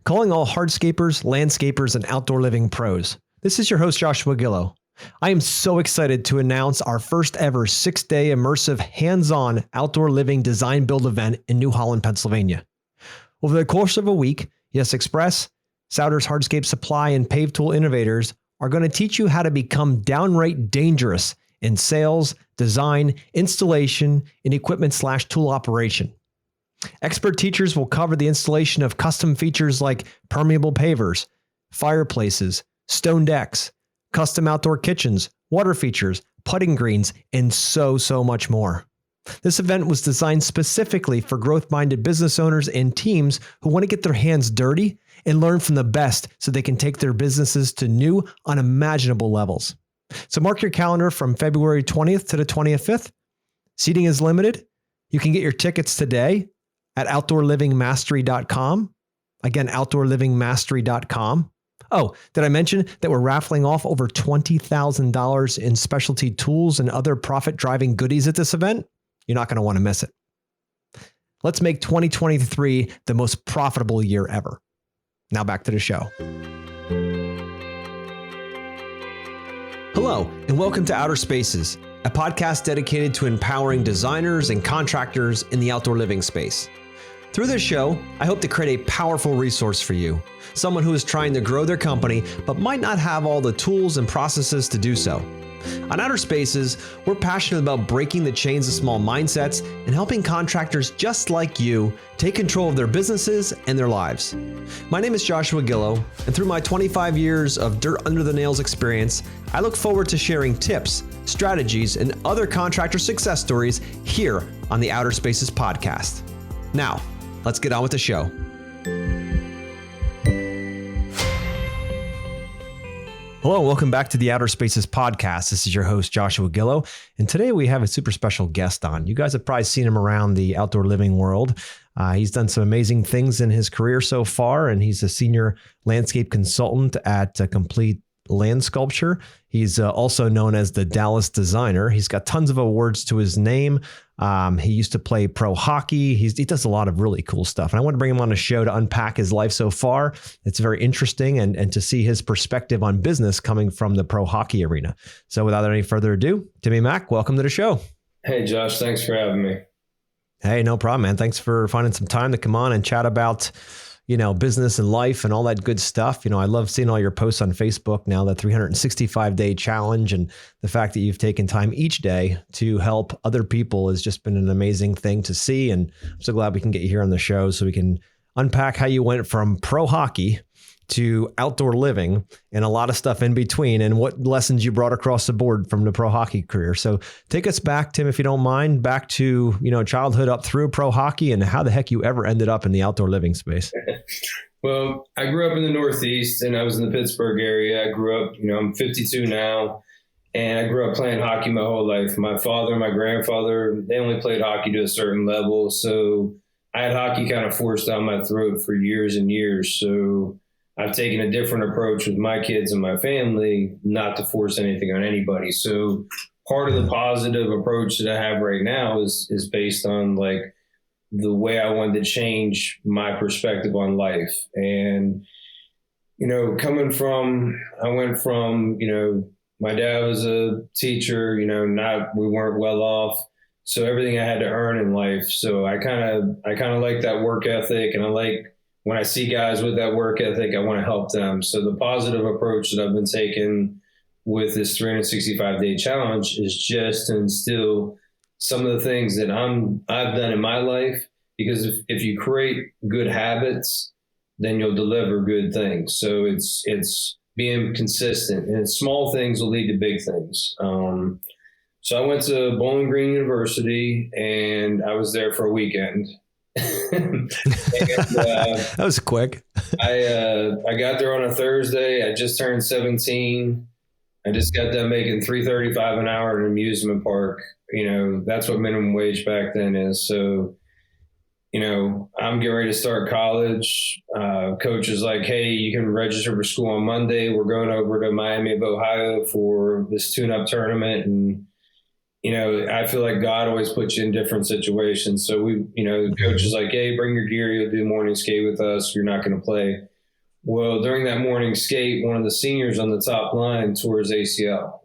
calling all hardscapers, landscapers, and outdoor living pros. This is your host, Joshua Gillow. I am so excited to announce our first ever 6-day immersive hands-on outdoor living design build event in New Holland, Pennsylvania. Over the course of a week, Yes Express, Souders Hardscape Supply, and Pave Tool Innovators are going to teach you how to become downright dangerous in sales, design, installation, and equipment/tool operation. Expert teachers will cover the installation of custom features like permeable pavers, fireplaces, stone decks, custom outdoor kitchens, water features, putting greens, and so much more. This event was designed specifically for growth-minded business owners and teams who want to get their hands dirty and learn from the best so they can take their businesses to new, unimaginable levels. So mark your calendar from February 20th to the 25th. Seating is limited. You can get your tickets today at outdoorlivingmastery.com. Again, outdoorlivingmastery.com. Oh, did I mention that we're raffling off over $20,000 in specialty tools and other profit-driving goodies at this event? You're not going to want to miss it. Let's make 2023 the most profitable year ever. Now back to the show. Hello, and welcome to Outer Spaces, a podcast dedicated to empowering designers and contractors in the outdoor living space. Through this show, I hope to create a powerful resource for you, someone who is trying to grow their company but might not have all the tools and processes to do so. On Outer Spaces, we're passionate about breaking the chains of small mindsets and helping contractors just like you take control of their businesses and their lives. My name is Joshua Gillow, and through my 25 years of dirt under the nails experience, I look forward to sharing tips, strategies, and other contractor success stories here on the Outer Spaces podcast. Now, let's get on with the show. Hello, and welcome back to the Outer Spaces podcast. This is your host, Joshua Gillow, and today we have a super special guest on. You guys have probably seen him around the outdoor living world. He's done some amazing things in his career so far, and he's a senior landscape consultant at Complete Land Sculpture. He's also known as the Dallas Designer. He's got tons of awards to his name. He used to play pro hockey. He does a lot of really cool stuff. And I want to bring him on the show to unpack his life so far. It's very interesting and to see his perspective on business coming from the pro hockey arena. So without any further ado, Timmy Mack, welcome to the show. Hey, Josh, thanks for having me. Hey, no problem, man. Thanks for finding some time to come on and chat about business and life and all that good stuff. I love seeing all your posts on Facebook now, the 365-day challenge, and the fact that you've taken time each day to help other people has just been an amazing thing to see. And I'm so glad we can get you here on the show so we can unpack how you went from pro hockey to outdoor living and a lot of stuff in between and what lessons you brought across the board from the pro hockey career. So take us back, Tim, if you don't mind, back to, childhood up through pro hockey and how the heck you ever ended up in the outdoor living space. Well, I grew up in the Northeast and I was in the Pittsburgh area. I grew up, I'm 52 now, and I grew up playing hockey my whole life. My father and my grandfather, they only played hockey to a certain level. So I had hockey kind of forced down my throat for years and years. So I've taken a different approach with my kids and my family, not to force anything on anybody. So part of the positive approach that I have right now is based on like the way I wanted to change my perspective on life. And, I went from, my dad was a teacher, we weren't well off. So everything I had to earn in life. So I kind of like that work ethic, and I like, when I see guys with that work ethic, I want to help them. So the positive approach that I've been taking with this 365-day challenge is just to instill some of the things that I've done in my life, because if you create good habits, then you'll deliver good things. So it's being consistent, and small things will lead to big things. So I went to Bowling Green University, and I was there for a weekend. That was quick. I got there on a Thursday. I just turned 17. I just got done making $3.35 an hour at an amusement park. That's what minimum wage back then is. So, I'm getting ready to start college. Coach is like, hey, you can register for school on Monday. We're going over to Miami of Ohio for this tune-up tournament. And I feel like God always puts you in different situations. So the coach is like, hey, bring your gear. You'll do morning skate with us. You're not going to play. Well, during that morning skate, one of the seniors on the top line tore his ACL.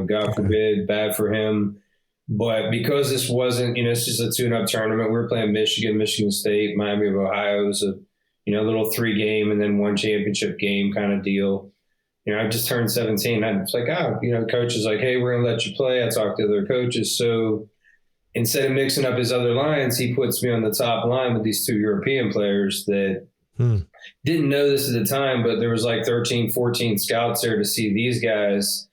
God forbid, bad for him. But because this wasn't, it's just a tune-up tournament. We were playing Michigan, Michigan State, Miami of Ohio. It was a, little 3-game and then 1 championship game kind of deal. I just turned 17. I was like, coach is like, hey, we're going to let you play. I talked to other coaches. So instead of mixing up his other lines, he puts me on the top line with these 2 European players that didn't know this at the time, but there was like 13, 14 scouts there to see these guys.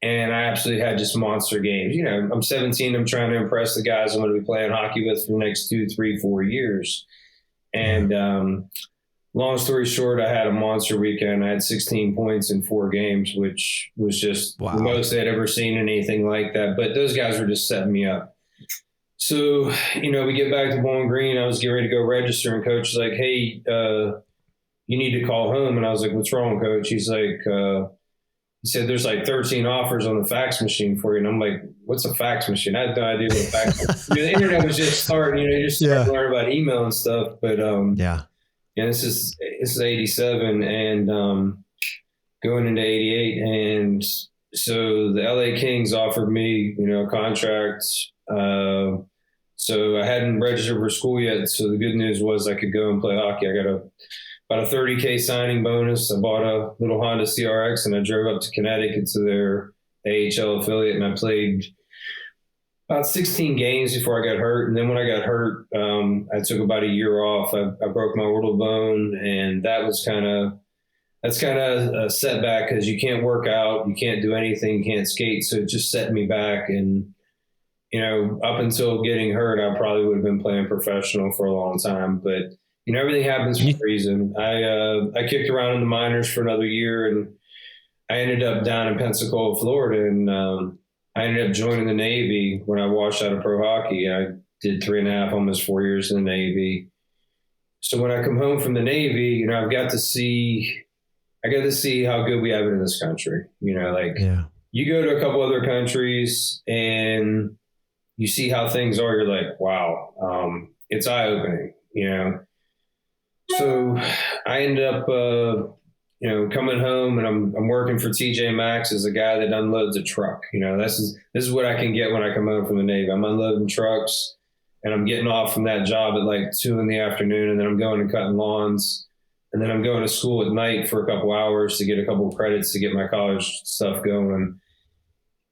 And I absolutely had just monster games. I'm 17. I'm trying to impress the guys I'm going to be playing hockey with for the next 2, 3, 4 years. And long story short, I had a monster weekend. I had 16 points in 4 games, which was just the most I'd ever seen in anything like that. But those guys were just setting me up. So, we get back to Bowling Green. I was getting ready to go register, and coach was like, hey, you need to call home. And I was like, what's wrong, coach? He's like, he said, there's like 13 offers on the fax machine for you. And I'm like, what's a fax machine? I had no idea what a fax machine. The internet was just starting, you just start to learn about email and stuff. But this is 87 and going into 88. And so the LA Kings offered me, a contract. So I hadn't registered for school yet. So the good news was I could go and play hockey. I got about a $30K signing bonus. I bought a little Honda CRX and I drove up to Connecticut to their AHL affiliate, and I played about 16 games before I got hurt. And then when I got hurt, I took about a year off. I broke my orbital bone, and that's kind of a setback because you can't work out, you can't do anything, you can't skate. So it just set me back. And up until getting hurt, I probably would have been playing professional for a long time. But everything happens for a reason. I kicked around in the minors for another year, and I ended up down in Pensacola, Florida, and I ended up joining the Navy when I washed out of pro hockey. I did 3.5, almost 4 years in the Navy. So when I come home from the Navy, I got to see how good we have it in this country. You go to a couple other countries and you see how things are. You're like, wow, it's eye-opening, So I ended up, coming home, and I'm working for TJ Maxx as a guy that unloads a truck. This is what I can get when I come home from the Navy. I'm unloading trucks, and I'm getting off from that job at like 2 p.m, and then I'm going and cutting lawns, and then I'm going to school at night for a couple hours to get a couple credits to get my college stuff going.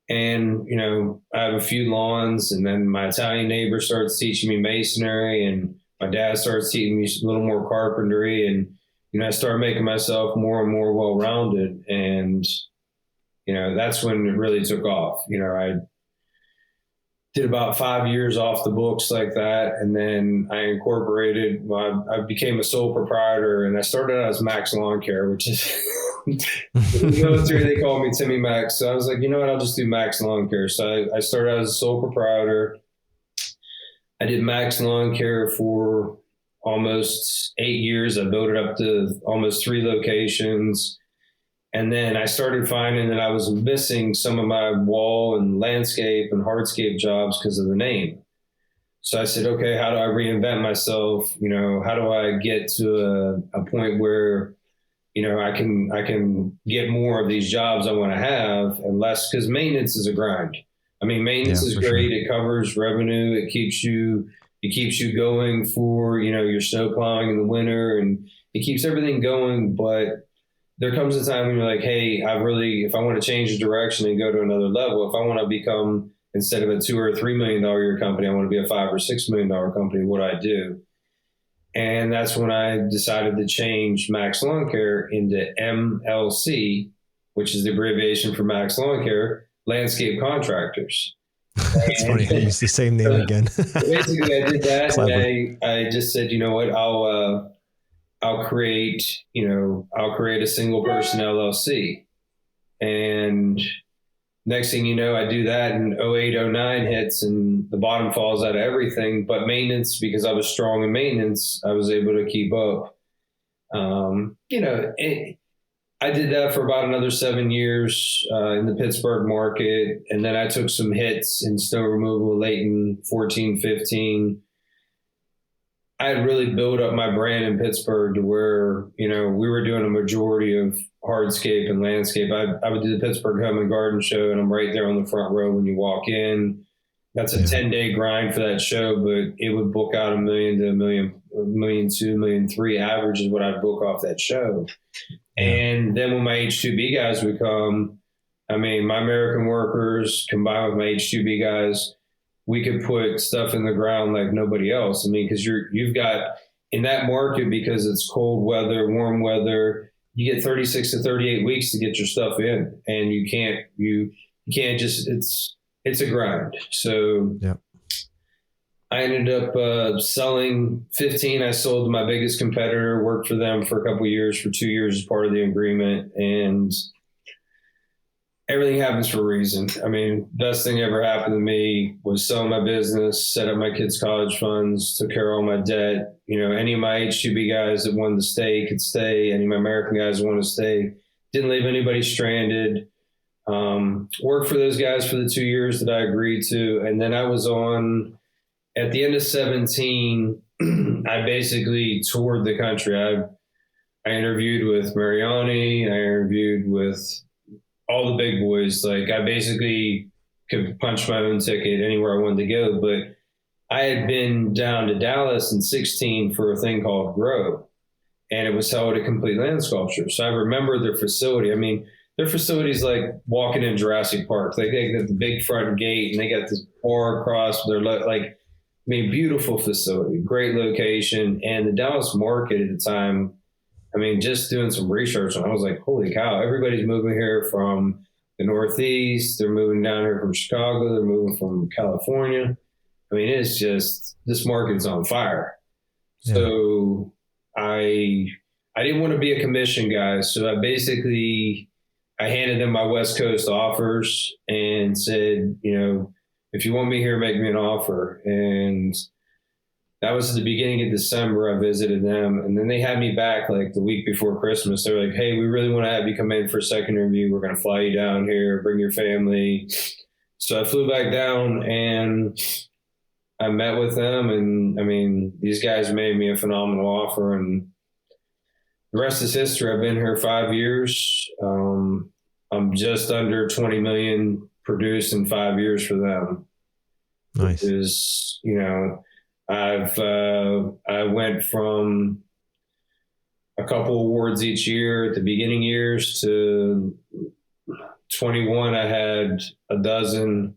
And, I have a few lawns, and then my Italian neighbor starts teaching me masonry, and my dad starts teaching me a little more carpentry, and, I started making myself more and more well-rounded. And, that's when it really took off. I did about 5 years off the books like that. And then I incorporated, I became a sole proprietor, and I started out as Max Lawn Care, which is in the military, they call me Timmy Max. So I was like, you know what, I'll just do Max Lawn Care. So I started out as a sole proprietor. I did Max Lawn Care for almost 8 years. I built it up to almost 3 locations. And then I started finding that I was missing some of my wall and landscape and hardscape jobs because of the name. So I said, okay, how do I reinvent myself? How do I get to a point where, I can get more of these jobs I want to have and less, because maintenance is a grind. I mean, maintenance is great. Sure. It covers revenue. It keeps you going for, your snow plowing in the winter, and it keeps everything going. But there comes a time when you're like, hey, if I want to change the direction and go to another level, if I want to become, instead of a $2 or $3 million a year company, I want to be a $5 or $6 million company, what do I do? And that's when I decided to change Max Lawn Care into MLC, which is the abbreviation for Max Lawn Care, Landscape Contractors. It's funny. I used the same name again. Basically, I did that. And I just said, you know what, I'll create a single person LLC. And next thing you know, I do that, and 08, 09 hits, and the bottom falls out of everything. But maintenance, because I was strong in maintenance, I was able to keep up. I did that for about another 7 years in the Pittsburgh market. And then I took some hits in snow removal late in 14, 15. I had really built up my brand in Pittsburgh to where, you know, we were doing a majority of hardscape and landscape. I would do the Pittsburgh Home and Garden Show, and I'm right there on the front row when you walk in. That's a 10-day grind for that show, but it would book out $1 million to $1.2 million, $1.3 million average is what I'd book off that show. Yeah. And then when my H2B guys would come, I mean, my American workers combined with my H2B guys, we could put stuff in the ground like nobody else. I mean, because you've got in that market, because it's cold weather, warm weather, you get 36 to 38 weeks to get your stuff in, and you can't just it's a grind. So yeah. I ended up selling 15. I sold to my biggest competitor, worked for them for a couple of years, for 2 years as part of the agreement. And everything happens for a reason. I mean, best thing ever happened to me was selling my business, set up my kids' college funds, took care of all my debt. You know, any of my H2B guys that wanted to stay could stay. Any of my American guys that wanted to stay, didn't leave anybody stranded. Worked for those guys for the 2 years that I agreed to. And then I was on, at the end of 17, I basically toured the country. I interviewed with Mariani. I interviewed with all the big boys. Like, I basically could punch my own ticket anywhere I wanted to go. But I had been down to Dallas in 16 for a thing called Grow, and it was held at Complete Land Sculpture. So I remember their facility. I mean, their facility's like walking in Jurassic Park. Like, they got the big front gate, and they got this bar across their beautiful facility, great location. And the Dallas market at the time, I mean, just doing some research, and I was like, holy cow, everybody's moving here from the Northeast. They're moving down here from Chicago. They're moving from California. I mean, it's just, this market's on fire. Yeah. So I didn't want to be a commission guy. So I handed them my West Coast offers and said, you know, if you want me here, make me an offer. And that was at the beginning of December. I visited them, and then they had me back like the week before Christmas. They're like, hey, we really want to have you come in for a second interview. We're going to fly you down here, bring your family. So I flew back down and I met with them. And I mean, these guys made me a phenomenal offer, and the rest is history. I've been here 5 years. I'm just under 20 million produced in 5 years for them. Nice. Is, you know, I went from a couple awards each year at the beginning years to 21. I had a dozen,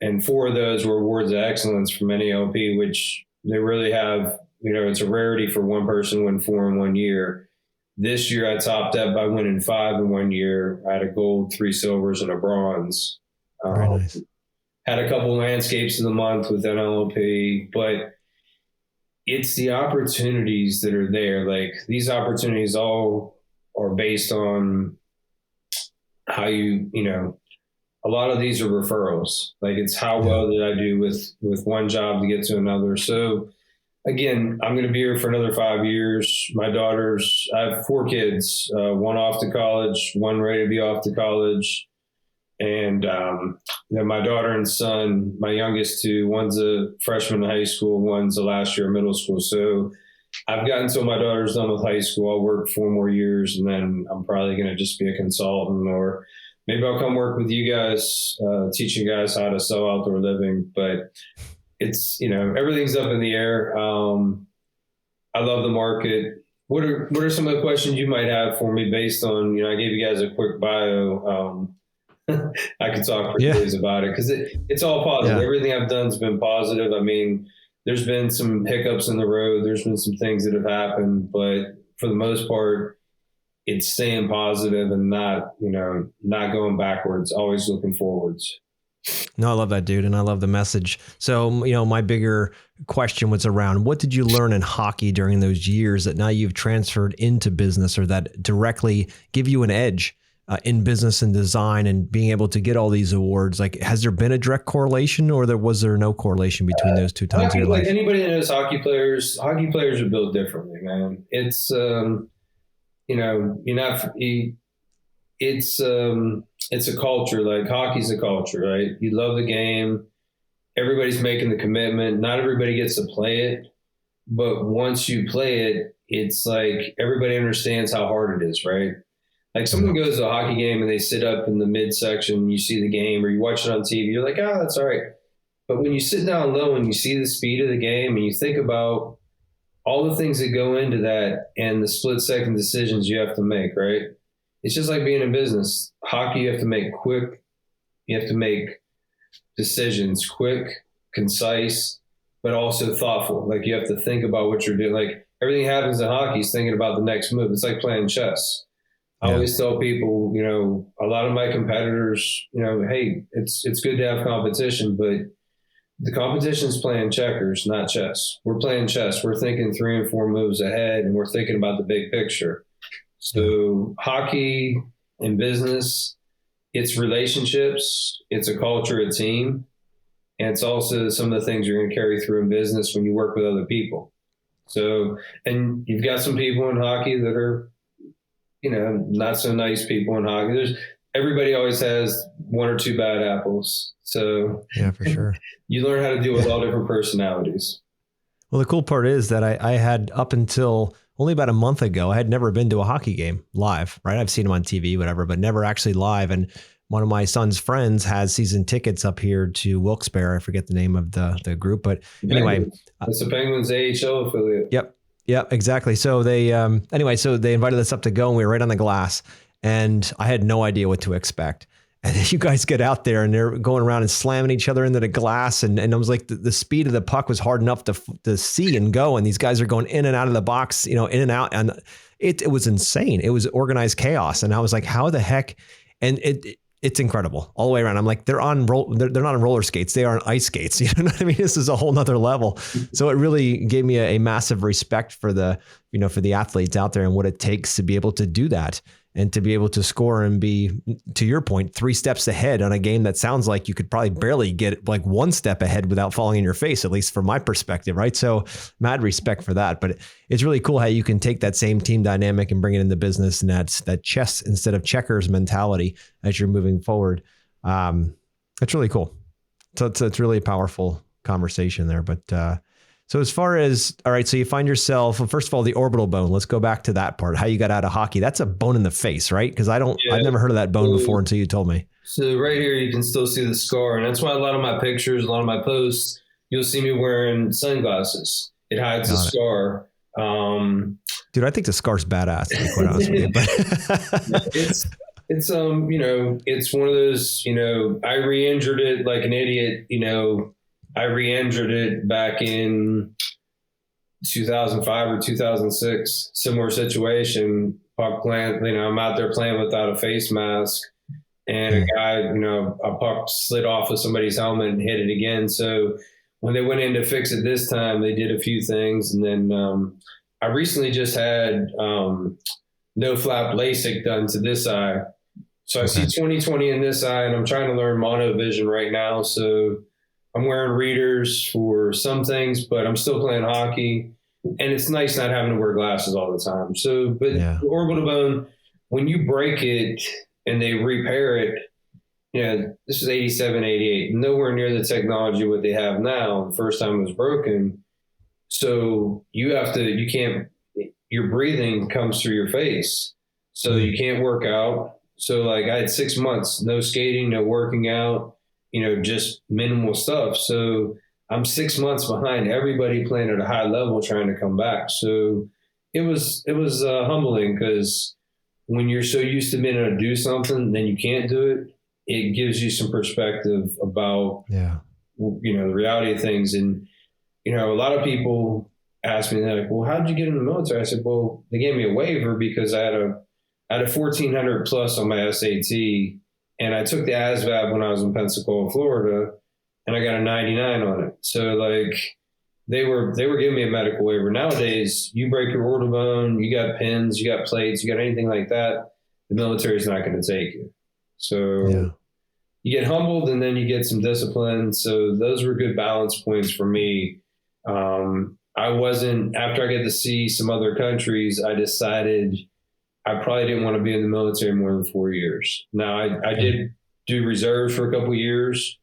and 4 of those were awards of excellence from NALP, which they really have, you know, it's a rarity for one person to win 4 in 1 year. This year I topped that by winning 5 in 1 year. I had a gold, 3 silvers, and a bronze. Very nice. Had a couple landscapes of the month with NLP, but it's the opportunities that are there. Like, these opportunities all are based on how you know, a lot of these are referrals. Like, it's how well did I do with one job to get to another. So again, I'm going to be here for another 5 years. I have 4 kids, one off to college, one ready to be off to college. And then my daughter and son, my youngest 2, one's a freshman in high school, one's a last year in middle school. So I've got until my daughter's done with high school. I'll work 4 more years, and then I'm probably going to just be a consultant, or maybe I'll come work with you guys, teaching guys how to sell outdoor living. But it's, you know, everything's up in the air. I love the market. What are some of the questions you might have for me based on, you know, I gave you guys a quick bio. I could talk for days about it, because it's all positive. Yeah. Everything I've done has been positive. I mean, there's been some hiccups in the road. There's been some things that have happened, but for the most part, it's staying positive and not going backwards, always looking forwards. No, I love that, dude. And I love the message. So, you know, my bigger question was around, what did you learn in hockey during those years that now you've transferred into business, or that directly give you an edge in business and design and being able to get all these awards? Like, has there been a direct correlation, or was there no correlation between those two times of your life? Anybody that knows hockey players are built differently, man. It's, you know, it's a culture. Like, hockey's a culture, right? You love the game. Everybody's making the commitment. Not everybody gets to play it, but once you play it, it's like everybody understands how hard it is, right? Like someone goes to a hockey game and they sit up in the midsection, you see the game, or you watch it on TV, you're like, oh, that's all right. But when you sit down low and you see the speed of the game and you think about all the things that go into that and the split second decisions you have to make, right? It's just like being in business. Hockey, you have to make quick, you have to make decisions quick, concise, but also thoughtful. Like you have to think about what you're doing. Like everything happens in hockey is thinking about the next move. It's like playing chess. I always tell people, a lot of my competitors, hey, it's good to have competition, but the competition is playing checkers, not chess. We're playing chess. We're thinking 3 and 4 moves ahead, and we're thinking about the big picture. So hockey and business, it's relationships, it's a culture, a team, and it's also some of the things you're going to carry through in business when you work with other people. So, and you've got some people in hockey that are, not so nice people in hockey. Everybody always has 1 or 2 bad apples. So yeah, for sure. You learn how to deal with all different personalities. Well, the cool part is that I had up until only about a month ago, I had never been to a hockey game live, right? I've seen them on TV, whatever, but never actually live. And one of my son's friends has season tickets up here to Wilkes-Barre. I forget the name of the group, but anyway. It's the Penguins AHL affiliate. Yep. Yep, exactly. So they, so they invited us up to go and we were right on the glass and I had no idea what to expect. And then you guys get out there and they're going around and slamming each other into the glass. And I was like, the speed of the puck was hard enough to see and go. And these guys are going in and out of the box, in and out. And it was insane. It was organized chaos. And I was like, how the heck? And it's incredible all the way around. I'm like, they're not on roller skates. They are on ice skates. You know what I mean? This is a whole nother level. So it really gave me a massive respect for for the athletes out there and what it takes to be able to do that and to be able to score and be, to your point, 3 steps ahead on a game that sounds like you could probably barely get like 1 step ahead without falling in your face, at least from my perspective, right? So mad respect for that. But it's really cool how you can take that same team dynamic and bring it into business and that chess instead of checkers mentality as you're moving forward. That's really cool. So it's really a powerful conversation there. But so as far as, all right, so you find yourself, well, first of all, the orbital bone, let's go back to that part, how you got out of hockey. That's a bone in the face, right? Because I've never heard of that bone before until you told me. So right here, you can still see the scar. And that's why a lot of my pictures, a lot of my posts, you'll see me wearing sunglasses. It hides the scar. Dude, I think the scar's badass, to be quite honest with you. But it's one of those, I re-injured it like an idiot, I re-injured it back in 2005 or 2006, similar situation. Puck plant, I'm out there playing without a face mask, and a guy, a puck slid off of somebody's helmet and hit it again. So when they went in to fix it this time, they did a few things, and then I recently just had no flap LASIK done to this eye. So I see 20/20 in this eye, and I'm trying to learn monovision right now. So I'm wearing readers for some things, but I'm still playing hockey. And it's nice not having to wear glasses all the time. So, but the orbital bone, when you break it and they repair it, this is 87, 88, nowhere near the technology what they have now. The first time it was broken. So your breathing comes through your face. So you can't work out. So like I had 6 months, no skating, no working out, just minimal stuff. So I'm 6 months behind everybody playing at a high level trying to come back. So it was humbling because when you're so used to being able to do something, then you can't do it. It gives you some perspective about, the reality of things. And, a lot of people ask me, they're like, well, how did you get in the military? I said, well, they gave me a waiver because I had a 1400 plus on my SAT. And I took the ASVAB when I was in Pensacola, Florida, and I got a 99 on it. So like they were giving me a medical waiver. Nowadays, you break your orbital bone, you got pins, you got plates, you got anything like that, the military is not going to take you. So you get humbled and then you get some discipline. So those were good balance points for me. After I got to see some other countries, I decided I probably didn't want to be in the military more than 4 years. Now, I did do reserves for a couple of years,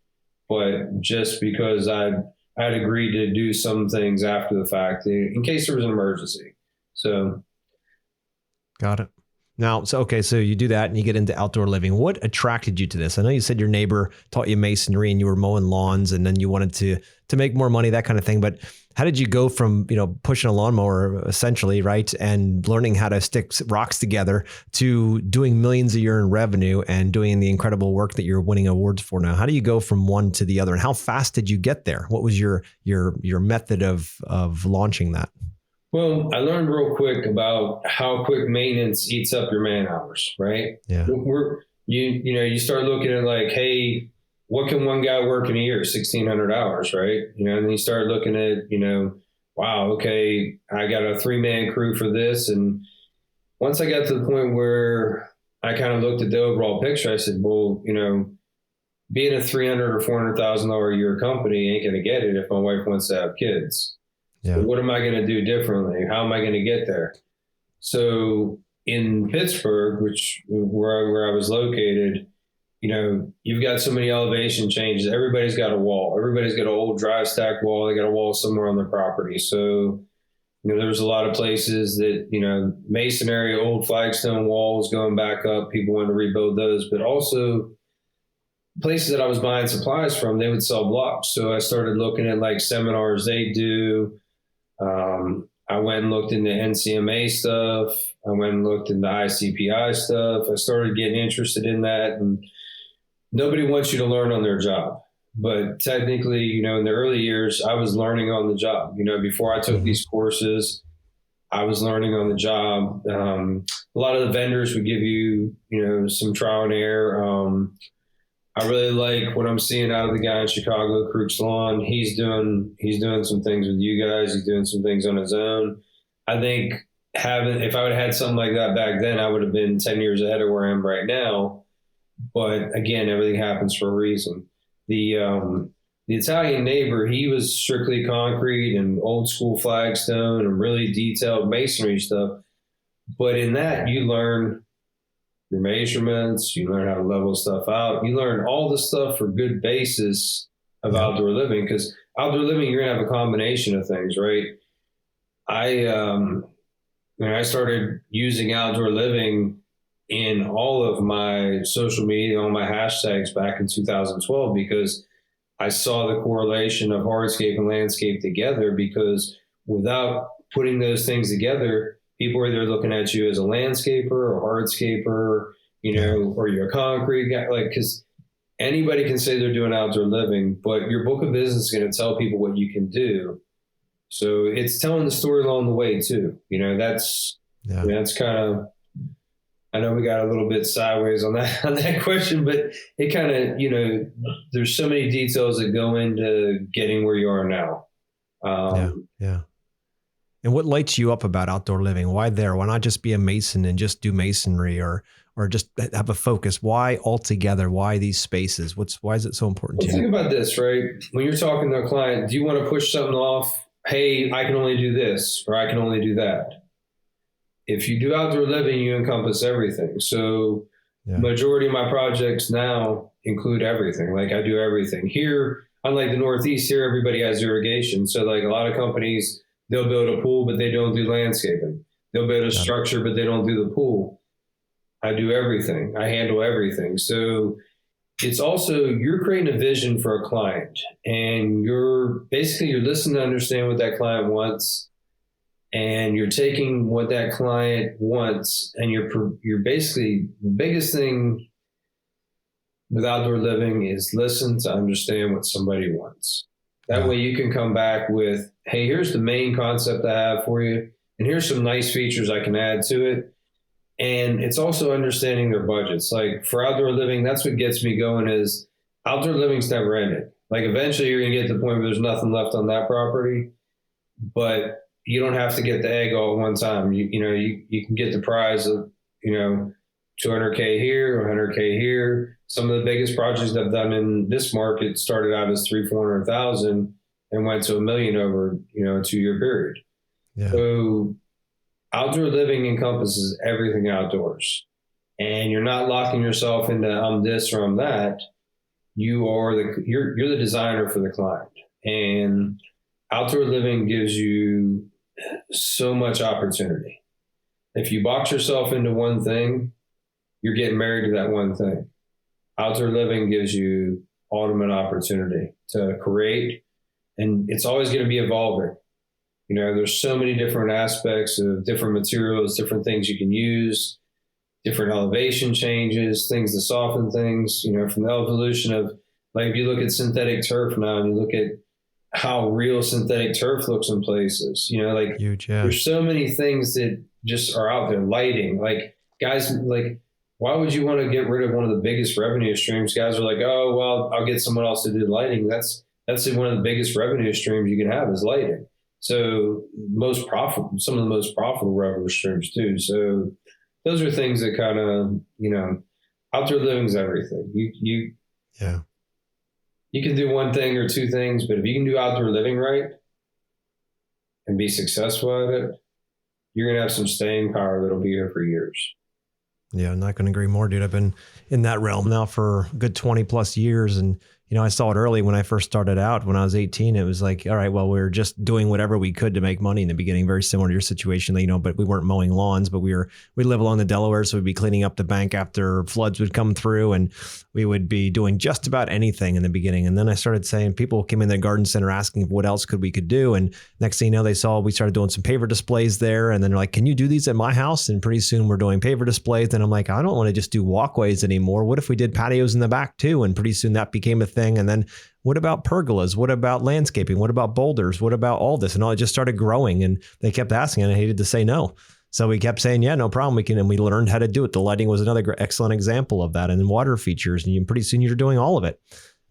but just because I I'd agreed to do some things after the fact in case there was an emergency. So. Got it. Now, so you do that and you get into outdoor living. What attracted you to this? I know you said your neighbor taught you masonry and you were mowing lawns and then you wanted to make more money, that kind of thing. But how did you go from, pushing a lawnmower essentially, right, and learning how to stick rocks together to doing millions a year in revenue and doing the incredible work that you're winning awards for now? How do you go from one to the other, and how fast did you get there? What was your method of launching that? Well, I learned real quick about how quick maintenance eats up your man hours, right? Yeah. You start looking at like, hey, what can one guy work in a year? 1,600 hours, right? And then you start looking at, wow, okay, I got a 3-man crew for this. And once I got to the point where I kind of looked at the overall picture, I said, well, being a $300,000 or $400,000 a year company ain't going to get it if my wife wants to have kids. Yeah. So what am I going to do differently? How am I going to get there? So in Pittsburgh, where I was located, you've got so many elevation changes. Everybody's got a wall. Everybody's got an old dry stack wall. They got a wall somewhere on their property. So, there was a lot of places that, masonry, old flagstone walls going back up. People wanted to rebuild those, but also places that I was buying supplies from, they would sell blocks. So I started looking at like seminars they do. I went and looked into NCMA stuff. I went and looked into ICPI stuff. I started getting interested in that. And nobody wants you to learn on their job. But technically, in the early years, I was learning on the job. Before I took these courses, I was learning on the job. A lot of the vendors would give you, some trial and error. I really like what I'm seeing out of the guy in Chicago, Crook's Lawn. He's doing some things with you guys. He's doing some things on his own. I think if I would have had something like that back then, I would have been 10 years ahead of where I am right now. But again, everything happens for a reason. The Italian neighbor, he was strictly concrete and old school flagstone and really detailed masonry stuff. But in that, you learn your measurements, you learn how to level stuff out. You learn all the stuff for good basis of outdoor living, because outdoor living, you're going to have a combination of things, right? I started using outdoor living in all of my social media, all my hashtags back in 2012, because I saw the correlation of hardscape and landscape together, because without putting those things together, people are either looking at you as a landscaper or hardscaper, or you're a concrete guy, because anybody can say they're doing outdoor living, but your book of business is going to tell people what you can do. So it's telling the story along the way too. That's kind of, I know we got a little bit sideways on that question, but it kind of, there's so many details that go into getting where you are now. Yeah. And what lights you up about outdoor living? Why there? Why not just be a mason and just do masonry or just have a focus? Why altogether? Why these spaces? Why is it so important to you? Think about this, right? When you're talking to a client, do you want to push something off? Hey, I can only do this, or I can only do that. If you do outdoor living, you encompass everything. So majority of my projects now include everything. Like I do everything. Here, unlike the Northeast, here everybody has irrigation. So like a lot of companies, they'll build a pool, but they don't do landscaping. They'll build a structure, but they don't do the pool. I do everything. I handle everything. So it's also, you're creating a vision for a client, and you're listening to understand what that client wants, and you're taking what that client wants, and you're basically, the biggest thing with outdoor living is listen to understand what somebody wants. That way you can come back with, hey, here's the main concept I have for you, and here's some nice features I can add to it. And it's also understanding their budgets. Like for outdoor living, that's what gets me going, is outdoor living's never ended. Like eventually you're going to get to the point where there's nothing left on that property, but you don't have to get the egg all at one time. You can get the prize of, 200K here, 100K here. Some of the biggest projects I've done in this market started out as 300,000-400,000 and went to $1 million over, a 2-year period. Yeah. So outdoor living encompasses everything outdoors, and you're not locking yourself into I'm this or I'm that. You're the designer for the client. And outdoor living gives you so much opportunity. If you box yourself into one thing, you're getting married to that one thing. Outdoor living gives you ultimate opportunity to create, and it's always going to be evolving. There's so many different aspects of different materials, different things you can use, different elevation changes, things to soften things, from the evolution of, like, if you look at synthetic turf now and you look at how real synthetic turf looks in places, like Huge, yeah. there's so many things that just are out there. Lighting, like, guys, like, why would you want to get rid of one of the biggest revenue streams? Guys are like, oh, well, I'll get someone else to do lighting. That's one of the biggest revenue streams you can have is lighting. So some of the most profitable revenue streams too. So those are things that kind of, outdoor living is everything. Yeah. You can do one thing or two things, but if you can do outdoor living right and be successful at it, you're going to have some staying power that'll be here for years. Yeah, I'm not going to agree more, dude. I've been in that realm now for a good 20 plus years. And, I saw it early when I first started out. When I was 18, it was like, all right, well, we were just doing whatever we could to make money in the beginning, very similar to your situation, but we weren't mowing lawns, but we live along the Delaware. So we'd be cleaning up the bank after floods would come through, and we would be doing just about anything in the beginning. And then I started saying, people came in the garden center asking what else we could do. And next thing you know, they saw we started doing some paver displays there. And then they're like, can you do these at my house? And pretty soon we're doing paver displays. And I'm like, I don't want to just do walkways anymore. What if we did patios in the back too? And pretty soon that became a thing. And then what about pergolas? What about landscaping? What about boulders? What about all this? And all it just started growing, and they kept asking, and I hated to say no. So we kept saying, yeah, no problem. We can, and we learned how to do it. The lighting was another excellent example of that. And then water features, and pretty soon you're doing all of it.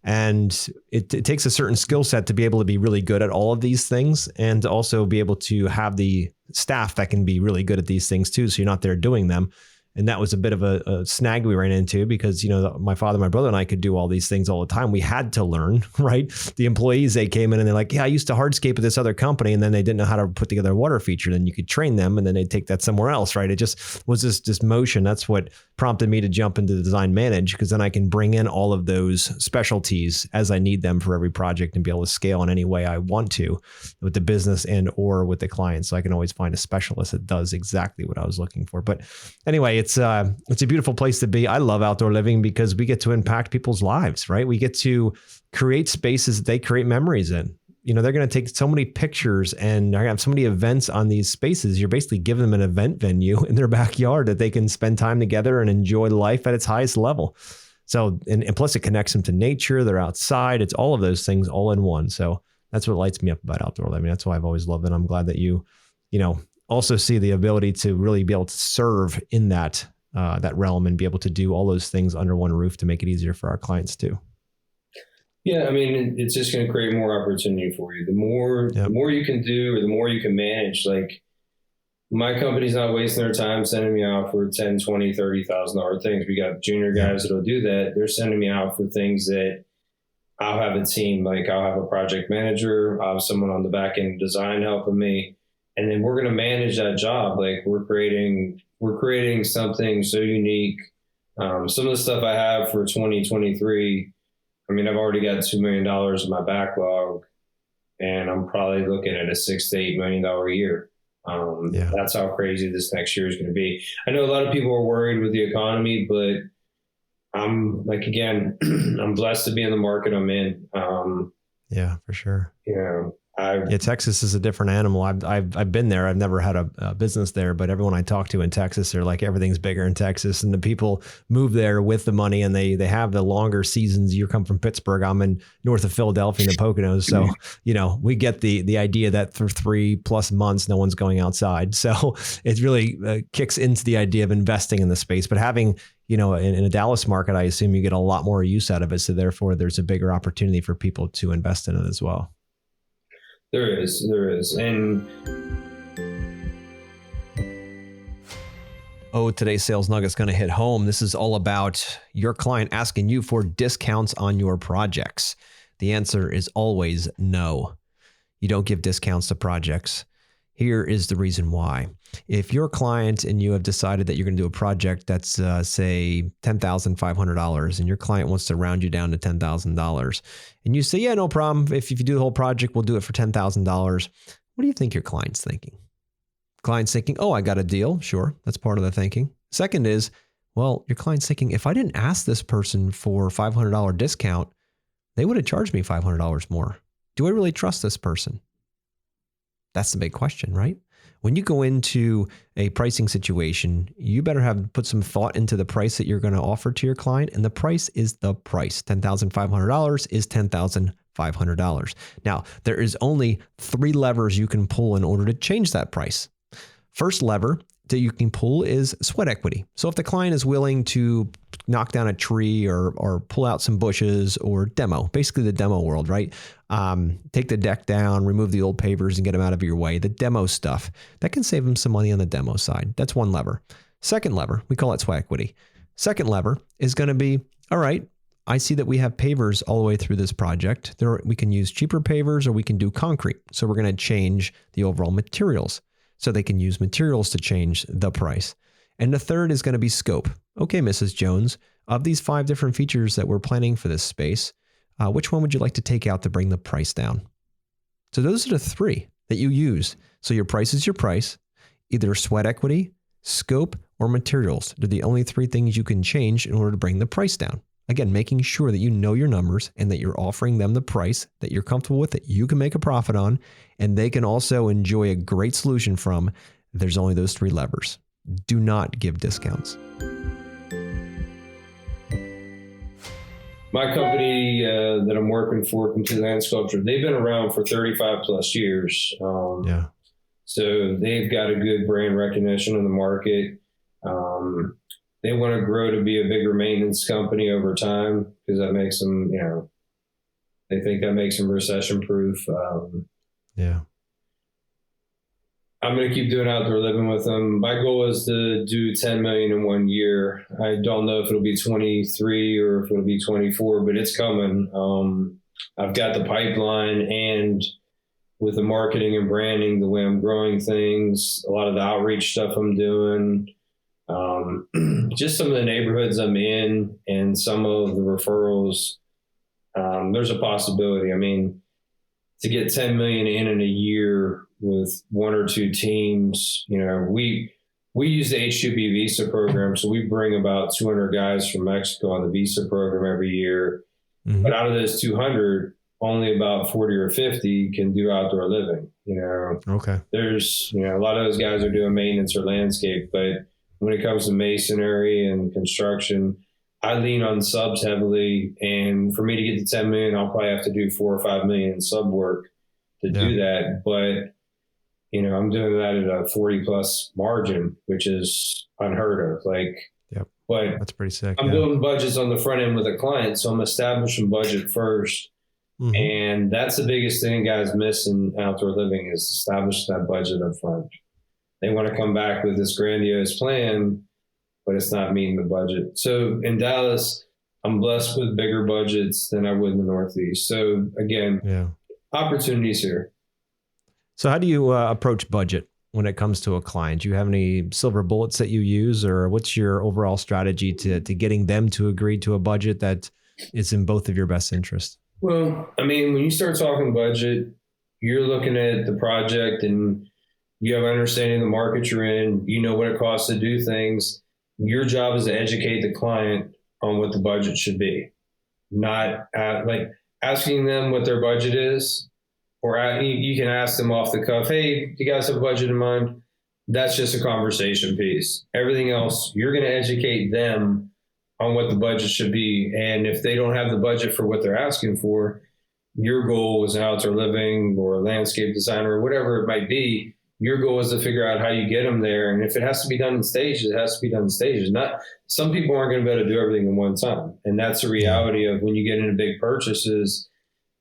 And it takes a certain skill set to be able to be really good at all of these things, and to also be able to have the staff that can be really good at these things too. So you're not there doing them. And that was a bit of a snag we ran into because, my father, my brother, and I could do all these things all the time. We had to learn, right? The employees, they came in and they're like, yeah, I used to hardscape at this other company. And then they didn't know how to put together a water feature. Then you could train them and then they'd take that somewhere else, right? It just was this motion. That's what prompted me to jump into the design manage, because then I can bring in all of those specialties as I need them for every project and be able to scale in any way I want to with the business and or with the client. So I can always find a specialist that does exactly what I was looking for. But anyway, it's a beautiful place to be. I love outdoor living because we get to impact people's lives, right? We get to create spaces that they create memories in. They're going to take so many pictures and they're going to have so many events on these spaces. You're basically giving them an event venue in their backyard that they can spend time together and enjoy life at its highest level. So, and plus it connects them to nature. They're outside. It's all of those things all in one. So that's what lights me up about outdoor living. That's why I've always loved it. I'm glad that you also see the ability to really be able to serve in that realm and be able to do all those things under one roof to make it easier for our clients too. Yeah, I mean, it's just going to create more opportunity for you. The more you can do, or the more you can manage. Like, my company's not wasting their time sending me out for $10,000, $20,000, $30,000 things. We got junior guys that'll do that. They're sending me out for things that I'll have a team. Like, I'll have a project manager, I'll have someone on the back end design helping me, and then we're going to manage that job. Like, we're creating something so unique. Some of the stuff I have for 2023. I mean, I've already got $2 million in my backlog, and I'm probably looking at a $6 to $8 million a year. That's how crazy this next year is going to be. I know a lot of people are worried with the economy, but I'm like, again, I'm blessed to be in the market I'm in. Yeah, for sure. Texas is a different animal. I've been there. I've never had a business there, but everyone I talk to in Texas, they're like, everything's bigger in Texas, and the people move there with the money, and they have the longer seasons. You come from Pittsburgh. I'm in north of Philadelphia in the Poconos. So, we get the idea that for 3+ months, no one's going outside. So it really kicks into the idea of investing in the space, but having, in a Dallas market, I assume you get a lot more use out of it. So therefore there's a bigger opportunity for people to invest in it as well. There is. And today's sales nugget's going to hit home. This is all about your client asking you for discounts on your projects. The answer is always no. You don't give discounts to projects. Here is the reason why. If you're a client and you have decided that you're going to do a project that's, say, $10,500, and your client wants to round you down to $10,000, and you say, yeah, no problem. If you do the whole project, we'll do it for $10,000. What do you think your client's thinking? Client's thinking, oh, I got a deal. Sure, that's part of the thinking. Second is, well, your client's thinking, if I didn't ask this person for $500 discount, they would have charged me $500 more. Do I really trust this person? That's the big question, right? When you go into a pricing situation, you better have put some thought into the price that you're going to offer to your client. And the price is the price. $10,500 is $10,500. Now, there is only 3 levers you can pull in order to change that price. First lever that you can pull is sweat equity. So if the client is willing to knock down a tree or pull out some bushes or demo, basically the demo world, right? Take the deck down, remove the old pavers and get them out of your way. The demo stuff, that can save them some money on the demo side. That's one lever. Second lever, we call it sweat equity. Second lever is going to be, all right, I see that we have pavers all the way through this project. We can use cheaper pavers or we can do concrete. So we're going to change the overall materials. So they can use materials to change the price. And the third is going to be scope. Okay, Mrs. Jones, of these 5 different features that we're planning for this space, which one would you like to take out to bring the price down? So those are the 3 that you use. So your price is your price, either sweat equity, scope, or materials. They're the only 3 things you can change in order to bring the price down. Again, making sure that you know your numbers and that you're offering them the price that you're comfortable with, that you can make a profit on, and they can also enjoy a great solution from. There's only those 3 levers. Do not give discounts. My company that I'm working for, Complete Land Sculpture, they've been around for 35 plus years. Yeah. So they've got a good brand recognition in the market. They want to grow to be a bigger maintenance company over time because that makes them, they think that makes them recession proof. Yeah. I'm going to keep doing outdoor living with them. My goal is to do 10 million in 1 year. I don't know if it'll be 23 or if it'll be 24, but it's coming. I've got the pipeline, and with the marketing and branding, the way I'm growing things, a lot of the outreach stuff I'm doing, just some of the neighborhoods I'm in and some of the referrals, there's a possibility. I mean, to get 10 million in a year with 1 or 2 teams, we use the H-2B visa program. So we bring about 200 guys from Mexico on the visa program every year. Mm-hmm. But out of those 200, only about 40 or 50 can do outdoor living. Okay. There's, a lot of those guys are doing maintenance or landscape, but when it comes to masonry and construction, I lean on subs heavily. And for me to get to 10 million, I'll probably have to do 4 or 5 million in sub work to do that. But, I'm doing that at a 40 plus margin, which is unheard of. But that's pretty sick. I'm building budgets on the front end with a client. So I'm establishing budget first. Mm-hmm. And that's the biggest thing guys miss in outdoor living is establish that budget up front. They want to come back with this grandiose plan, but it's not meeting the budget. So in Dallas, I'm blessed with bigger budgets than I would in the Northeast. So again, opportunities here. So how do you approach budget when it comes to a client? Do you have any silver bullets that you use, or what's your overall strategy to getting them to agree to a budget that is in both of your best interests? Well, I mean, when you start talking budget, you're looking at the project and you have an understanding of the market you're in. You know what it costs to do things. Your job is to educate the client on what the budget should be, not asking them what their budget is, or you can ask them off the cuff, hey, do you guys have a budget in mind? That's just a conversation piece. Everything else, you're going to educate them on what the budget should be. And if they don't have the budget for what they're asking for, your goal as an outdoor living or a landscape designer or whatever it might be, your goal is to figure out how you get them there. And if it has to be done in stages, it has to be done in stages. Some people aren't going to be able to do everything in one time. And that's the reality of when you get into big purchases.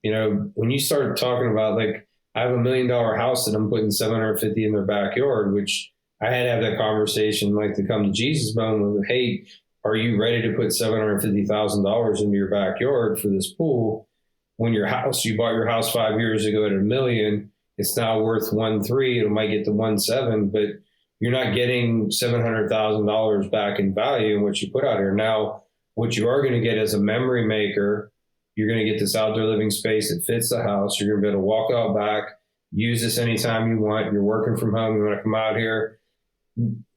When you start talking about, I have $1 million house that I'm putting 750 in their backyard, which I had to have that conversation, to come to Jesus moment with, hey, are you ready to put $750,000 into your backyard for this pool when you bought your house 5 years ago at $1 million? it's now worth 1.3. It might get to 1.7, but you're not getting $700,000 back in value in what you put out here. Now, what you are going to get as a memory maker, you're going to get this outdoor living space that fits the house. You're going to be able to walk out back, use this anytime you want. You're working from home. You want to come out here.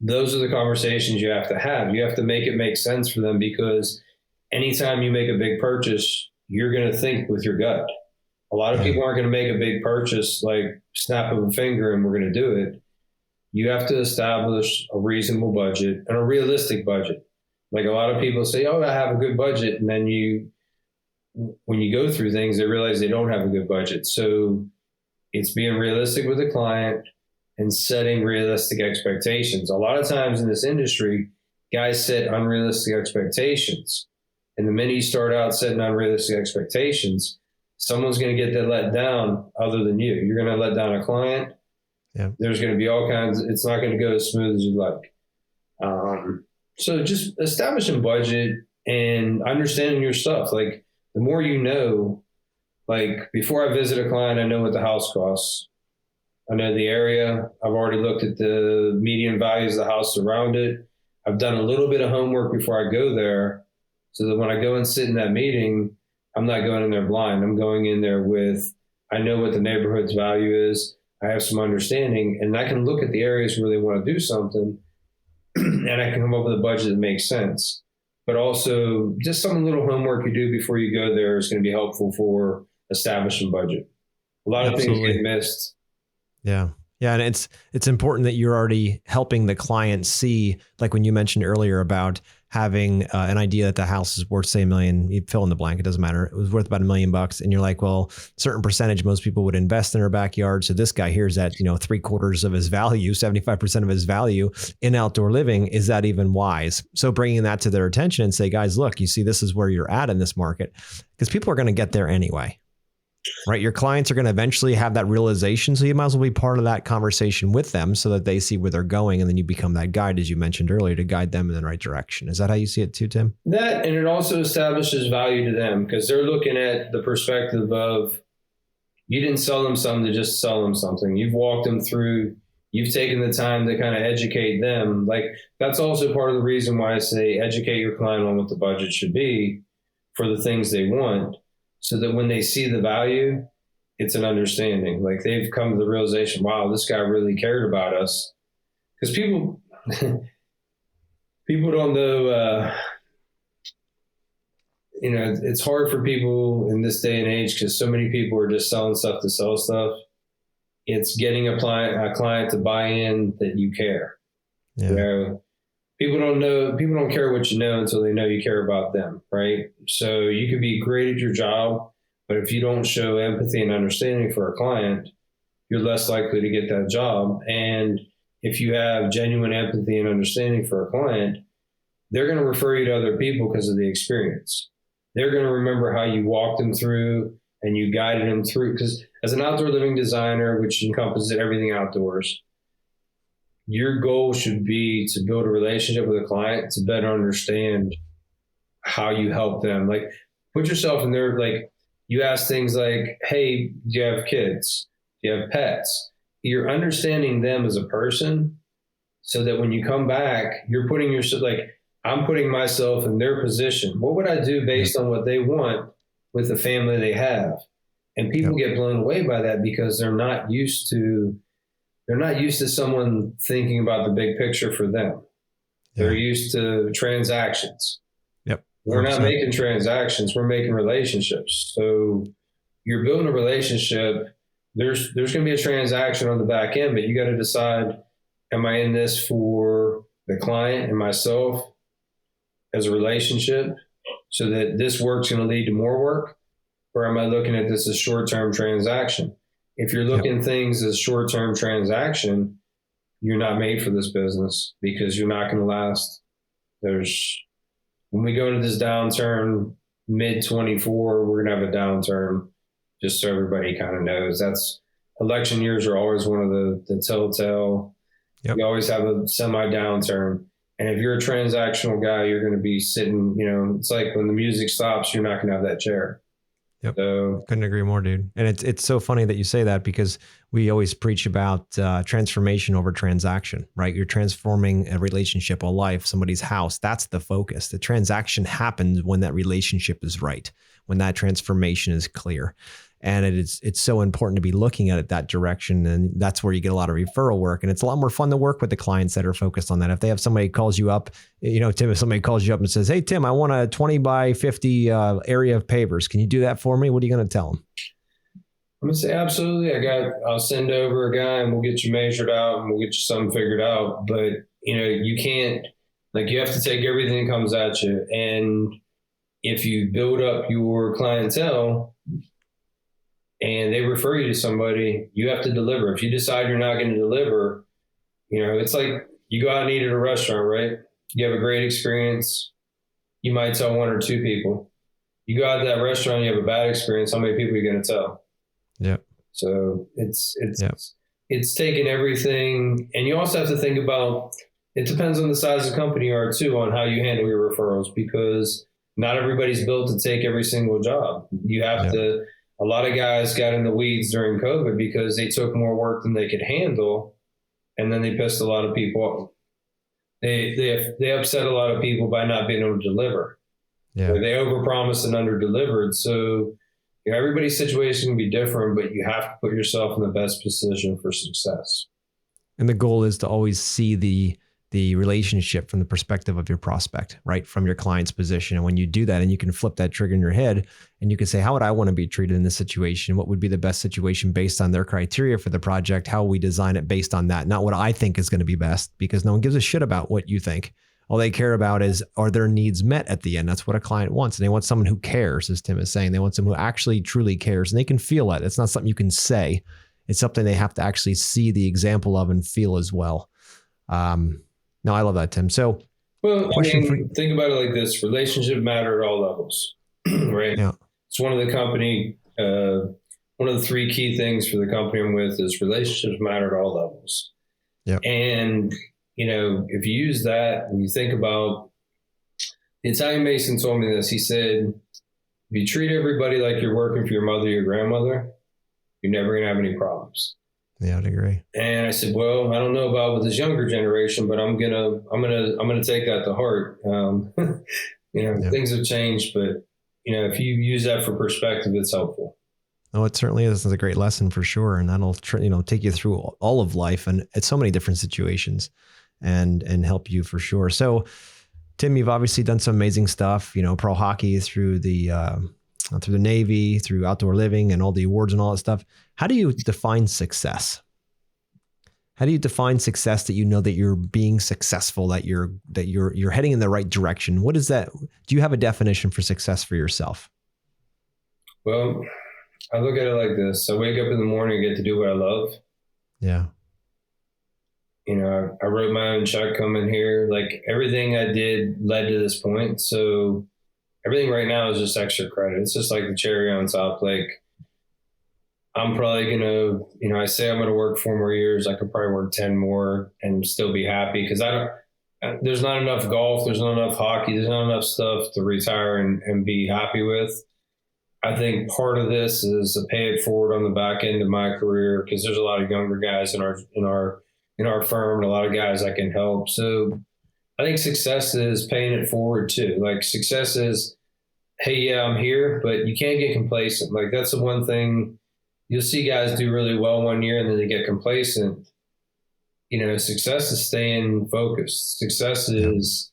Those are the conversations you have to have. You have to make it make sense for them, because anytime you make a big purchase, you're going to think with your gut. A lot of people aren't going to make a big purchase like snap of a finger and we're going to do it. You have to establish a reasonable budget and a realistic budget. Like a lot of people say, oh, I have a good budget. And then when you go through things, they realize they don't have a good budget. So it's being realistic with the client and setting realistic expectations. A lot of times in this industry, guys set unrealistic expectations. And the minute you start out setting unrealistic expectations, someone's going to get that let down other than you. You're going to let down a client. Yeah. There's going to be all kinds. It's not going to go as smooth as you'd like. So just establishing budget and understanding your stuff. Like the more you know, like before I visit a client, I know what the house costs. I know the area. I've already looked at the median values of the house around it. I've done a little bit of homework before I go there, so that when I go and sit in that meeting, I'm not going in there blind. I'm going in there with, I know what the neighborhood's value is. I have some understanding, and I can look at the areas where they want to do something and I can come up with a budget that makes sense. But also just some little homework you do before you go there is going to be helpful for establishing budget. A lot of things get missed. Yeah. Yeah. And it's important that you're already helping the client see, like when you mentioned earlier about having an idea that the house is worth, say, $1 million, you fill in the blank, it doesn't matter. It was worth about $1 million. And you're like, well, certain percentage, most people would invest in their backyard. So this guy here's at, 3/4 of his value, 75% of his value in outdoor living. Is that even wise? So bringing that to their attention and say, guys, look, you see, this is where you're at in this market, because people are going to get there anyway. Right. Your clients are going to eventually have that realization. So you might as well be part of that conversation with them so that they see where they're going. And then you become that guide, as you mentioned earlier, to guide them in the right direction. Is that how you see it too, Tim? That, and it also establishes value to them, because they're looking at the perspective of, you didn't sell them something to just sell them something. You've walked them through, you've taken the time to kind of educate them. Like that's also part of the reason why I say educate your client on what the budget should be for the things they want, so that when they see the value, it's an understanding. Like they've come to the realization, wow, this guy really cared about us. Because people, people don't know, it's hard for people in this day and age because so many people are just selling stuff to sell stuff. It's getting a client to buy in that you care. Yeah. People don't care what you know until they know you care about them, right? So you could be great at your job, but if you don't show empathy and understanding for a client, you're less likely to get that job. And if you have genuine empathy and understanding for a client, they're going to refer you to other people because of the experience. They're going to remember how you walked them through and you guided them through. Because as an outdoor living designer, which encompasses everything outdoors, your goal should be to build a relationship with a client to better understand how you help them. Like put yourself in there. Like you ask things like, hey, do you have kids? Do you have pets? You're understanding them as a person so that when you come back, you're putting yourself, like I'm putting myself in their position. What would I do based on what they want with the family they have? And people get blown away by that because they're not used to someone thinking about the big picture for them. They're used to transactions. Yep. 100%. We're not making transactions. We're making relationships. So you're building a relationship. There's going to be a transaction on the back end, but you got to decide, am I in this for the client and myself as a relationship so that this work's going to lead to more work? Or am I looking at this as short-term transaction? If you're looking things as short-term transaction, you're not made for this business because you're not going to last. When we go into this downturn, mid 24, we're going to have a downturn, just so everybody kind of knows. Election years are always one of the telltale. Yep. You always have a semi-downturn. And if you're a transactional guy, you're going to be sitting, it's like when the music stops, you're not going to have that chair. Yep. So Couldn't agree more, dude. And it's so funny that you say that, because we always preach about transformation over transaction, right? You're transforming a relationship, a life, somebody's house. That's the focus. The transaction happens when that relationship is right, when that transformation is clear. And it's so important to be looking at it that direction. And that's where you get a lot of referral work. And it's a lot more fun to work with the clients that are focused on that. If they have somebody calls you up, Tim, if somebody calls you up and says, hey, Tim, I want a 20 by 50 area of pavers. Can you do that for me? What are you going to tell them? I'm gonna say absolutely. I'll send over a guy and we'll get you measured out and we'll get you something figured out. But you can't, like, you have to take everything that comes at you. And if you build up your clientele and they refer you to somebody, you have to deliver. If you decide you're not going to deliver, it's like you go out and eat at a restaurant, right? You have a great experience. You might tell one or two people. You go out to that restaurant, you have a bad experience. How many people are you going to tell? Yeah. So it's taking everything. And you also have to think about, it depends on the size of the company you are too, on how you handle your referrals, because not everybody's built to take every single job. You have to. A lot of guys got in the weeds during COVID because they took more work than they could handle, and then they pissed a lot of people off. They upset a lot of people by not being able to deliver. Yeah. They overpromised and underdelivered. So everybody's situation can be different, but you have to put yourself in the best position for success. And the goal is to always see the relationship from the perspective of your prospect, right? From your client's position. And when you do that, and you can flip that trigger in your head and you can say, how would I want to be treated in this situation? What would be the best situation based on their criteria for the project? How we design it based on that, not what I think is going to be best, because no one gives a shit about what you think. All they care about is, are their needs met at the end? That's what a client wants. And they want someone who cares, as Tim is saying. They want someone who actually truly cares, and they can feel it. It's not something you can say. It's something they have to actually see the example of and feel as well. No, I love that, Tim. So, think about it like this: relationships matter at all levels, right? Yeah. It's one of the three key things for the company I'm with is relationships matter at all levels. Yeah. And if you use that and you think about, the Italian Mason told me this. He said, if you treat everybody like you're working for your mother or your grandmother, you're never going to have any problems. Yeah, I'd agree. And I said, well, I don't know about with this younger generation, but I'm gonna take that to heart. Things have changed, but if you use that for perspective, it's helpful. Oh, it certainly is. It's a great lesson for sure, and that'll take you through all of life and at so many different situations, and help you for sure. So, Tim, you've obviously done some amazing stuff. Pro hockey through the Navy, through outdoor living, and all the awards and all that stuff. How do you define success? How do you define success that that you're being successful, that you're heading in the right direction? What is that? Do you have a definition for success for yourself? Well, I look at it like this. I wake up in the morning and get to do what I love. Yeah. I wrote my own check coming here. Like, everything I did led to this point. So everything right now is just extra credit. It's just like the cherry on top. Like, I'm probably going to, I say I'm going to work 4 more years. I could probably work 10 more and still be happy, because there's not enough golf. There's not enough hockey. There's not enough stuff to retire and be happy with. I think part of this is to pay it forward on the back end of my career, because there's a lot of younger guys in our firm, and a lot of guys I can help. So I think success is paying it forward too. Like, success is, hey, yeah, I'm here, but you can't get complacent. Like, that's the one thing. You'll see guys do really well one year and then they get complacent. Success is staying focused. Success is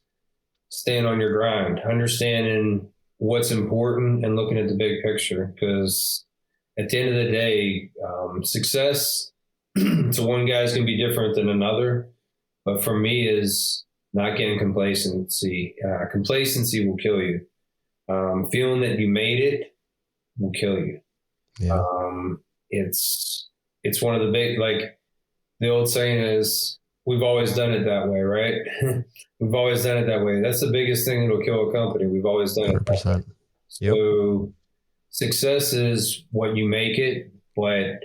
staying on your grind, understanding what's important and looking at the big picture. Because at the end of the day, success to one guy is going to be different than another. But for me, is not getting complacency. Complacency will kill you. Feeling that you made it will kill you. Yeah. It's one of the big, like the old saying is, we've always done it that way, right? We've always done it that way. That's the biggest thing that'll kill a company. We've always done 100%. It. So success is what you make it, but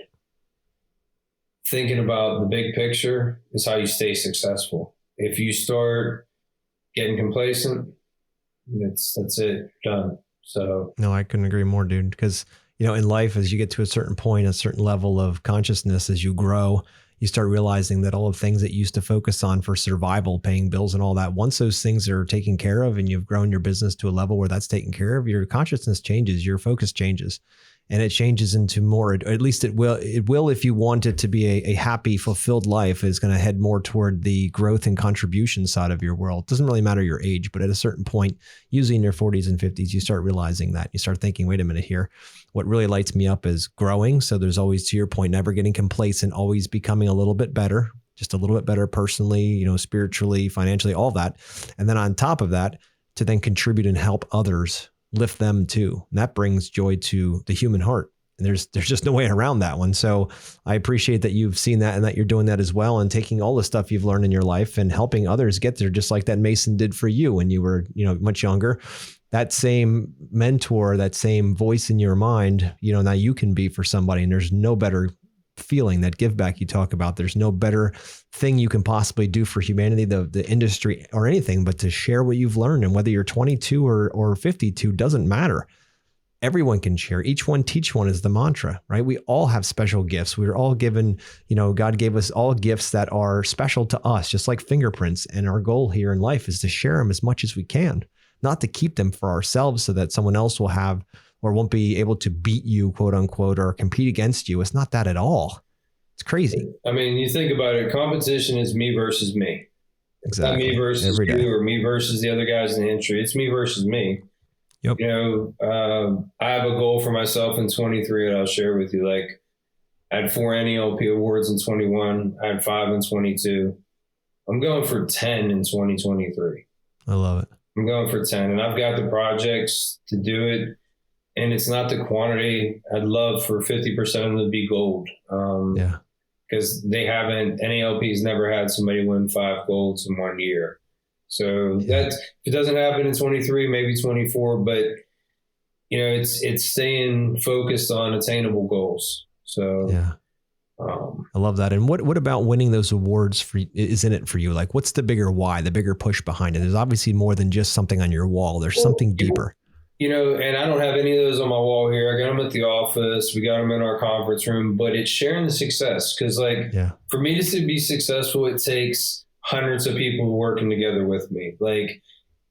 thinking about the big picture is how you stay successful. If you start getting complacent, that's it, done. So No, I couldn't agree more, dude. Because, in life, as you get to a certain point, a certain level of consciousness, as you grow, you start realizing that all of the things that you used to focus on for survival, paying bills and all that, once those things are taken care of and you've grown your business to a level where that's taken care of, your consciousness changes, your focus changes. And it changes into more, or at least it will if you want it to be a happy, fulfilled life, is going to head more toward the growth and contribution side of your world. It doesn't really matter your age, but at a certain point, usually in your 40s and 50s, you start realizing that. You start thinking, wait a minute here. What really lights me up is growing. So there's always, to your point, never getting complacent, always becoming a little bit better, just a little bit better personally, spiritually, financially, all that. And then on top of that, to then contribute and help others, lift them too. And that brings joy to the human heart. And there's just no way around that one. So I appreciate that you've seen that and that you're doing that as well, and taking all the stuff you've learned in your life and helping others get there, just like that Mason did for you when you were, much younger. That same mentor, that same voice in your mind, now you can be for somebody. And there's no better feeling, that give back you talk about. There's no better thing you can possibly do for humanity, the industry, or anything, but to share what you've learned. And whether you're 22 or 52, doesn't matter. Everyone can share. Each one teach one is the mantra, right? We all have special gifts. We're all given, God gave us all gifts that are special to us, just like fingerprints. And our goal here in life is to share them as much as we can, not to keep them for ourselves so that someone else will have or won't be able to beat you, quote unquote, or compete against you. It's not that at all. It's crazy. I mean, you think about it, competition is me versus me. Exactly. Not me versus every day. you or me versus the other guys in the industry. It's me versus me. Yep. I have a goal for myself in 23 that I'll share with you. Like, I had 4 NELP awards in 21. I had 5 in 22. I'm going for 10 in 2023. I love it. I'm going for 10, and I've got the projects to do it. And it's not the quantity. I'd love for 50% of them to be gold. Yeah. Because NELP's never had somebody win 5 golds in 1 year. So that, if it doesn't happen in 23, maybe 24, but it's staying focused on attainable goals. So yeah. I love that. And what about winning those awards is in it for you? Like, what's the bigger why, the bigger push behind it? There's obviously more than just something on your wall. There's something deeper. And I don't have any of those on my wall here. I got them at the office. We got them in our conference room, but it's sharing the success. Because for me to be successful, it takes hundreds of people working together with me. Like,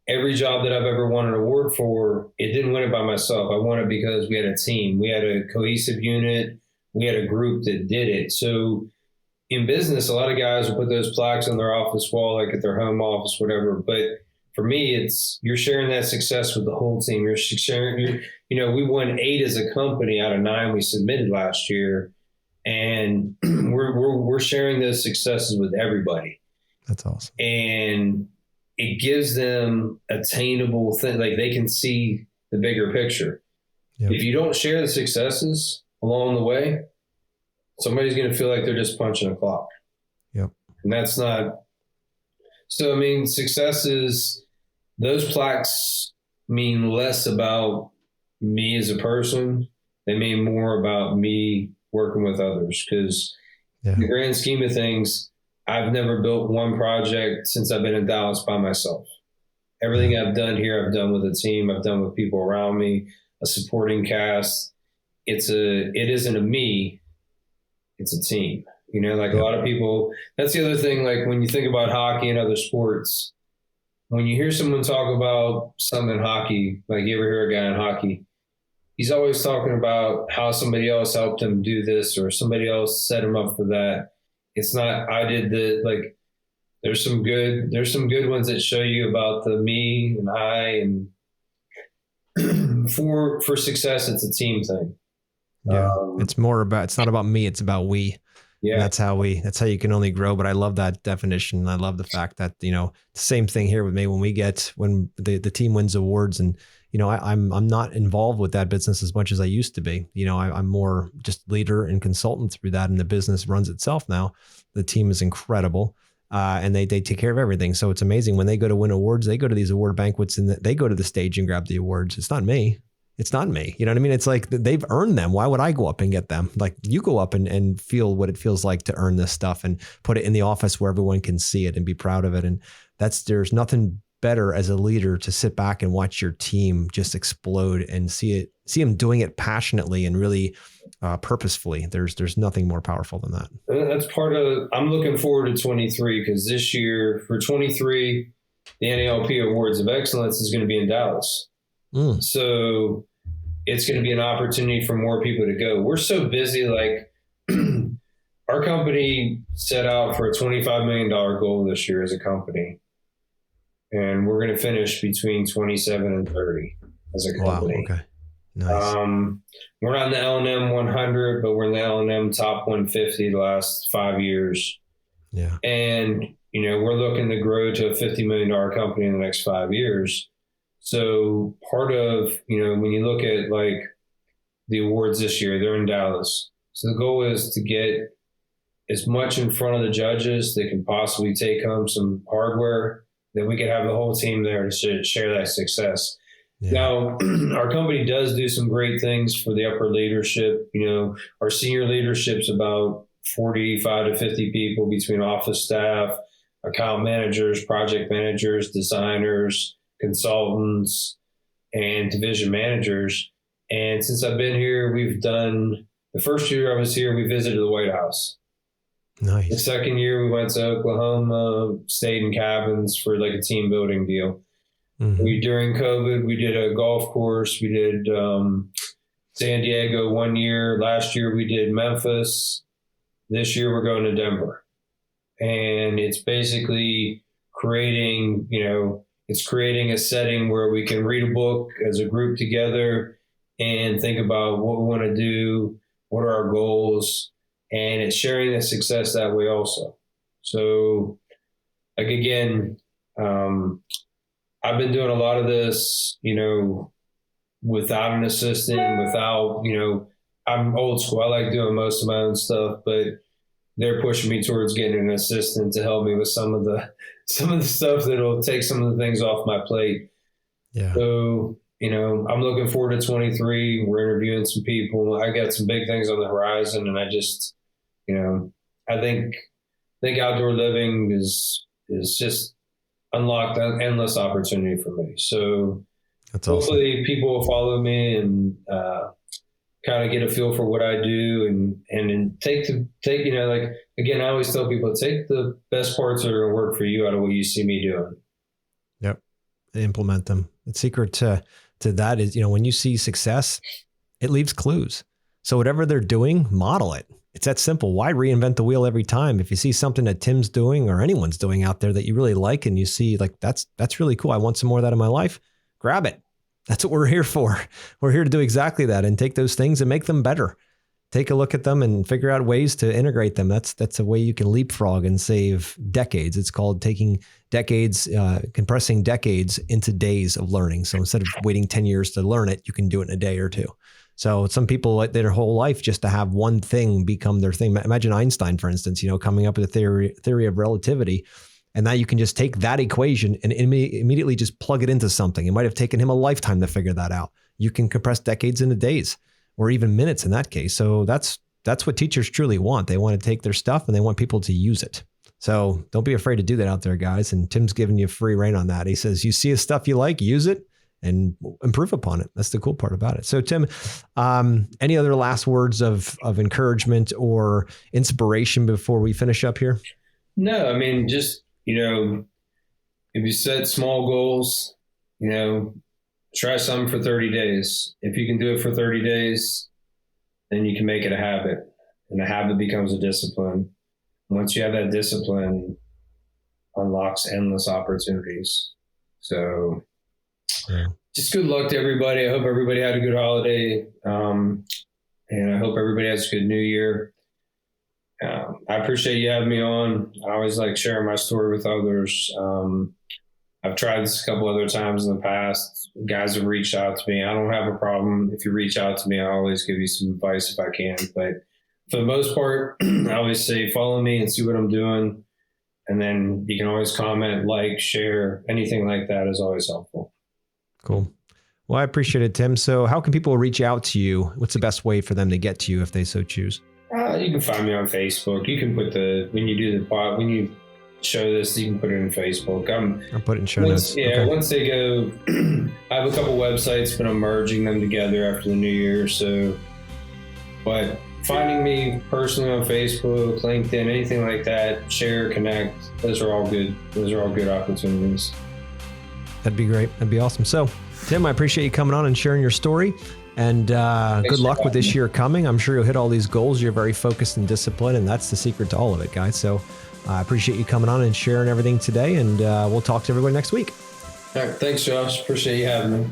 every job that I've ever won an award for, it didn't win it by myself. I won it because we had a team. We had a cohesive unit. We had a group that did it. So in business, a lot of guys will put those plaques on their office wall, like at their home office, whatever. But for me, you're sharing that success with the whole team. You're sharing, we won 8 as a company out of 9 we submitted last year. And we're sharing those successes with everybody. That's awesome. And it gives them attainable thing. Like, they can see the bigger picture. Yep. If you don't share the successes along the way, somebody's going to feel like they're just punching a clock. Yep. And that's not. So, I mean, successes, those plaques mean less about me as a person. They mean more about me working with others. Because in the grand scheme of things, I've never built one project since I've been in Dallas by myself. Everything I've done here, I've done with a team. I've done with people around me, a supporting cast. It isn't a me, it's a team. A lot of people, that's the other thing. Like, when you think about hockey and other sports, when you hear someone talk about something in hockey, like, you ever hear a guy in hockey, he's always talking about how somebody else helped him do this or somebody else set him up for that. It's not, I did the, like, there's some good ones that show you about the me and I, and for success, it's a team thing. Yeah. It's not about me. It's about we. Yeah. That's how you can only grow. But I love that definition. I love the fact that, the same thing here with me when the team wins awards, and, I'm not involved with that business as much as I used to be. I'm more just leader and consultant through that, and the business runs itself now. The team is incredible. And they take care of everything. So it's amazing when they go to win awards, they go to these award banquets and they go to the stage and grab the awards. It's not me. It's not me. You know what I mean? It's like they've earned them. Why would I go up and get them? Like, you go up and feel what it feels like to earn this stuff and put it in the office where everyone can see it and be proud of it. And there's nothing better as a leader to sit back and watch your team just explode and see them doing it passionately and really purposefully. There's nothing more powerful than that. That's part of, I'm looking forward to 23 because this year for 23, the NALP Awards of Excellence is going to be in Dallas. So it's going to be an opportunity for more people to go. We're so busy. Like our company set out for a $25 million goal this year as a company. And we're going to finish between 27 and 30 as a company. Wow, okay. Nice. We're not in the L&M 100, but we're in the L&M top 150 the last 5 years. Yeah. And, we're looking to grow to a $50 million company in the next 5 years. So part of, when you look at like the awards this year, they're in Dallas. So the goal is to get as much in front of the judges that can possibly take home some hardware that we could have the whole team there to share that success. Yeah. Now, our company does do some great things for the upper leadership. Our senior leadership's about 45 to 50 people between office staff, account managers, project managers, designers, consultants, and division managers. And since I've been here, we've done, the first year I was here, we visited the White House. Nice. The second year we went to Oklahoma, stayed in cabins for like a team building deal. Mm-hmm. During COVID, we did a golf course. We did San Diego 1 year. Last year we did Memphis. This year we're going to Denver. And it's basically creating, it's creating a setting where we can read a book as a group together and think about what we want to do, what are our goals, and it's sharing the success that way also. So, like, again, I've been doing a lot of this, without an assistant, without, I'm old school. I like doing most of my own stuff, but they're pushing me towards getting an assistant to help me with some of the stuff that'll take some of the things off my plate. Yeah. So, I'm looking forward to 23. We're interviewing some people. I got some big things on the horizon, and I just, I think outdoor living is just unlocked an endless opportunity for me. So that's hopefully awesome. People will follow me and kind of get a feel for what I do and take, again, I always tell people, take the best parts that are going to work for you out of what you see me doing. Yep. Implement them. The secret to that is, when you see success, it leaves clues. So whatever they're doing, model it. It's that simple. Why reinvent the wheel every time? If you see something that Tim's doing or anyone's doing out there that you really like and you see like, that's really cool. I want some more of that in my life. Grab it. That's what we're here for. We're here to do exactly that and take those things and make them better. Take a look at them and figure out ways to integrate them. That's a way you can leapfrog and save decades. It's called taking decades, compressing decades into days of learning. So instead of waiting 10 years to learn it, you can do it in a day or two. So some people like their whole life just to have one thing become their thing. Imagine Einstein, for instance, coming up with a theory of relativity. And now you can just take that equation and immediately just plug it into something. It might have taken him a lifetime to figure that out. You can compress decades into days or even minutes in that case. So that's what teachers truly want. They want to take their stuff and they want people to use it. So don't be afraid to do that out there, guys. And Tim's giving you free reign on that. He says, you see a stuff you like, use it and improve upon it. That's the cool part about it. So Tim, any other last words of encouragement or inspiration before we finish up here? No, I mean, just, if you set small goals, try something for 30 days. If you can do it for 30 days, then you can make it a habit, and the habit becomes a discipline. Once you have that discipline, unlocks endless opportunities. So just good luck to everybody. I hope everybody had a good holiday. And I hope everybody has a good new year. I appreciate you having me on. I always like sharing my story with others. I've tried this a couple other times in the past. Guys have reached out to me. I don't have a problem. If you reach out to me, I always give you some advice if I can. But for the most part, I always say, follow me and see what I'm doing. And then you can always comment, like, share, anything like that is always helpful. Cool. Well, I appreciate it, Tim. So how can people reach out to you? What's the best way for them to get to you if they so choose? You can find me on Facebook. You can put when you show this. You can put it in Facebook. I'll put it in show notes. Yeah, once they go, I have a couple websites, but I'm merging them together after the new year. So, but finding me personally on Facebook, LinkedIn, anything like that, share, connect, those are all good. Those are all good opportunities. That'd be great. That'd be awesome. So, Tim, I appreciate you coming on and sharing your story. And good luck with this year coming. I'm sure you'll hit all these goals. You're very focused and disciplined, and that's the secret to all of it, guys. So I appreciate you coming on and sharing everything today, and we'll talk to everybody next week. All right. Thanks, Josh. Appreciate you having me.